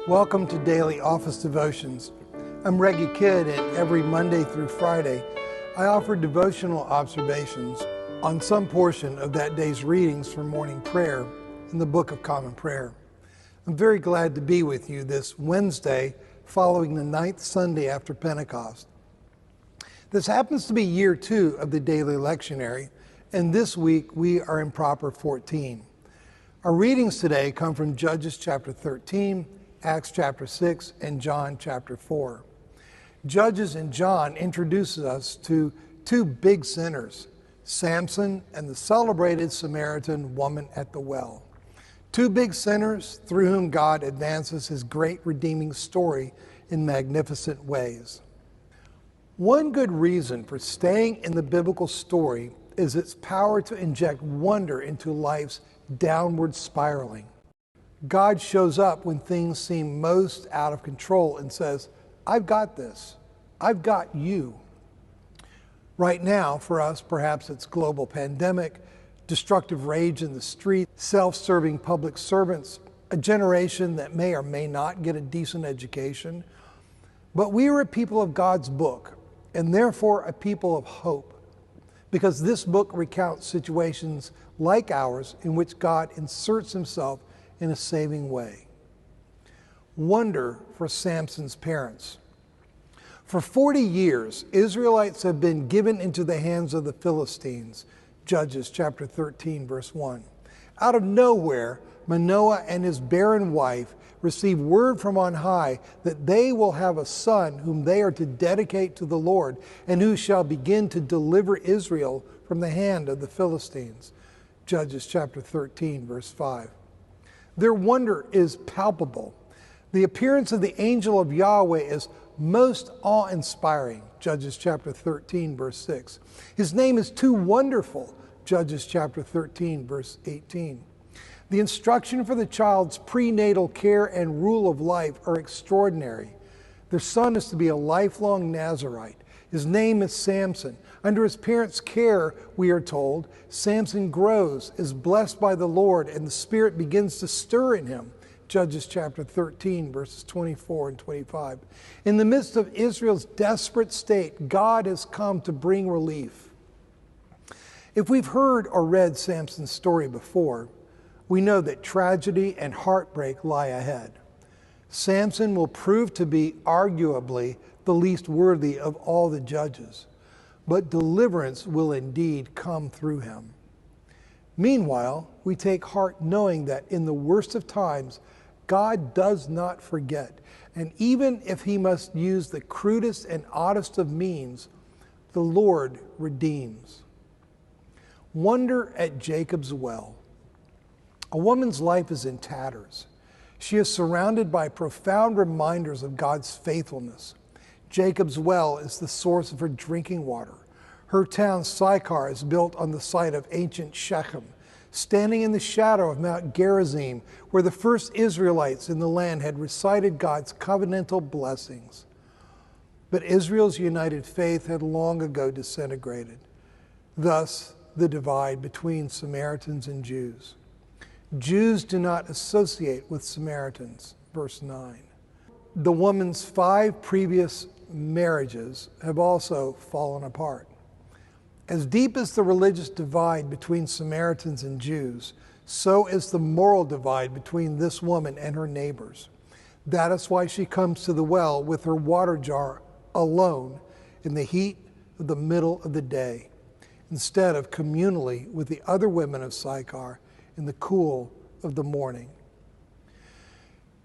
Welcome to Daily Office Devotions. I'm Reggie Kidd, and every Monday through Friday, I offer devotional observations on some portion of that day's readings for morning prayer in the Book of Common Prayer. I'm very glad to be with you this Wednesday following the 9th Sunday after Pentecost. This happens to be year 2 of the daily lectionary, and this week we are in Proper 14. Our readings today come from Judges chapter 13, Acts chapter 6, and John chapter 4. Judges and John introduces us to two big sinners, Samson and the celebrated Samaritan woman at the well. Two big sinners through whom God advances his great redeeming story in magnificent ways. One good reason for staying in the biblical story is its power to inject wonder into life's downward spiraling. God shows up when things seem most out of control and says, I've got this. I've got you. Right now, for us, perhaps it's global pandemic, destructive rage in the street, self-serving public servants, a generation that may or may not get a decent education. But we are a people of God's book, and therefore a people of hope, because this book recounts situations like ours in which God inserts himself in a saving way. Wonder for Samson's parents. For 40 years, Israelites have been given into the hands of the Philistines, Judges chapter 13, verse 1. Out of nowhere, Manoah and his barren wife receive word from on high that they will have a son whom they are to dedicate to the Lord, and who shall begin to deliver Israel from the hand of the Philistines, Judges chapter 13, verse 5. Their wonder is palpable. The appearance of the angel of Yahweh is most awe-inspiring, Judges chapter 13, verse 6. His name is too wonderful, Judges chapter 13, verse 18. The instruction for the child's prenatal care and rule of life are extraordinary. Their son is to be a lifelong Nazirite. His name is Samson. Under his parents' care, we are told, Samson grows, is blessed by the Lord, and the Spirit begins to stir in him. Judges chapter 13, verses 24 and 25. In the midst of Israel's desperate state, God has come to bring relief. If we've heard or read Samson's story before, we know that tragedy and heartbreak lie ahead. Samson will prove to be arguably the least worthy of all the judges, but deliverance will indeed come through him. Meanwhile, we take heart knowing that in the worst of times, God does not forget, and even if he must use the crudest and oddest of means, the Lord redeems. Wonder at Jacob's well. A woman's life is in tatters. She is surrounded by profound reminders of God's faithfulness. Jacob's well is the source of her drinking water. Her town, Sychar, is built on the site of ancient Shechem, standing in the shadow of Mount Gerizim, where the first Israelites in the land had recited God's covenantal blessings. But Israel's united faith had long ago disintegrated. Thus, the divide between Samaritans and Jews. Jews do not associate with Samaritans, verse 9. The woman's 5 previous marriages have also fallen apart. As deep as the religious divide between Samaritans and Jews, so is the moral divide between this woman and her neighbors. That is why she comes to the well with her water jar alone in the heat of the middle of the day, instead of communally with the other women of Sychar in the cool of the morning.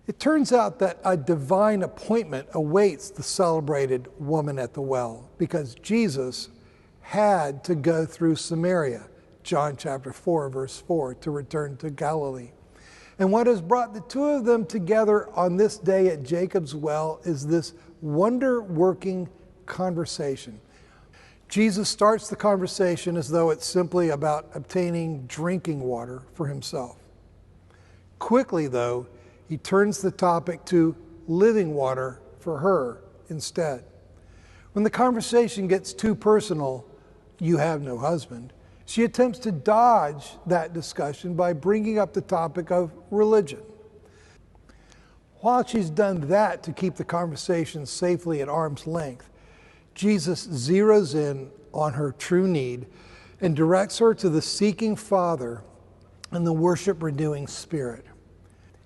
It turns out that a divine appointment awaits the celebrated woman at the well, because Jesus had to go through Samaria, John chapter 4, verse 4, to return to Galilee. And what has brought the two of them together on this day at Jacob's well is this wonder-working conversation. Jesus starts the conversation as though it's simply about obtaining drinking water for himself. Quickly, though, he turns the topic to living water for her instead. When the conversation gets too personal, you have no husband, she attempts to dodge that discussion by bringing up the topic of religion. While she's done that to keep the conversation safely at arm's length, Jesus zeroes in on her true need and directs her to the seeking Father and the worship-renewing Spirit.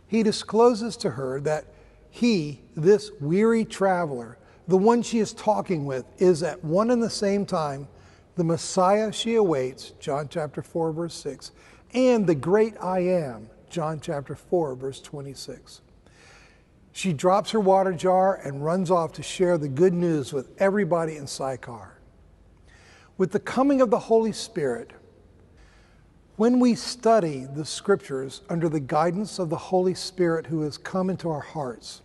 He discloses to her that he, this weary traveler, the one she is talking with, is at one and the same time the Messiah she awaits, John chapter 4, verse 6, and the great I am, John chapter 4, verse 26. She drops her water jar and runs off to share the good news with everybody in Sychar. With the coming of the Holy Spirit, when we study the Scriptures under the guidance of the Holy Spirit who has come into our hearts,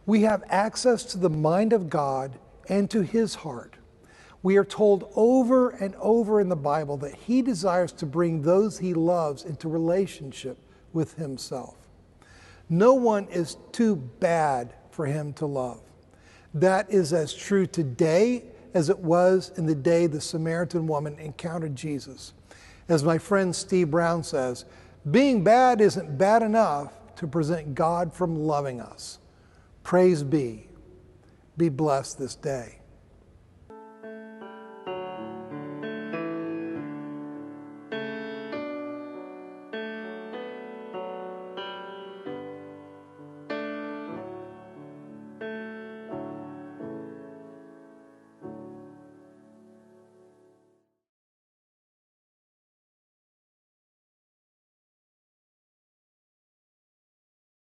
we have access to the mind of God and to His heart. We are told over and over in the Bible that He desires to bring those He loves into relationship with Himself. No one is too bad for Him to love. That is as true today as it was in the day the Samaritan woman encountered Jesus. As my friend Steve Brown says, being bad isn't bad enough to prevent God from loving us. Praise be. Be blessed this day.